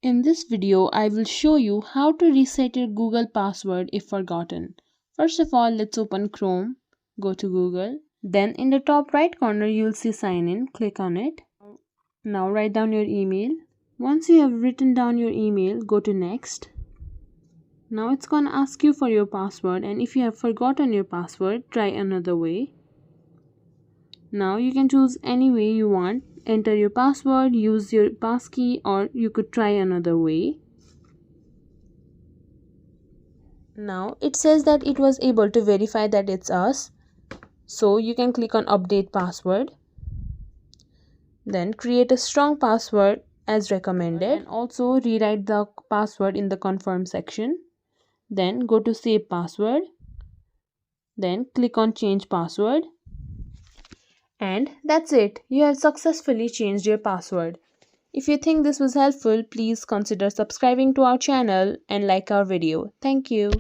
In this video, I will show you how to reset your Google password if forgotten. First of all, let's open Chrome. Go to Google. Then in the top right corner, you'll see sign in. Click on it. Now write down your email. Once you have written down your email, go to next. Now it's gonna ask you for your password, and if you have forgotten your password, try another way. Now you can choose any way you want. Enter your password, use your passkey, or you could try another way. Now it says that it was able to verify that it's us. So you can click on update password. Then create a strong password as recommended, and also rewrite the password in the confirm section. Then go to save password. Then click on change password. And that's it. You have successfully changed your password. If you think this was helpful, please consider subscribing to our channel and like our video. Thank you.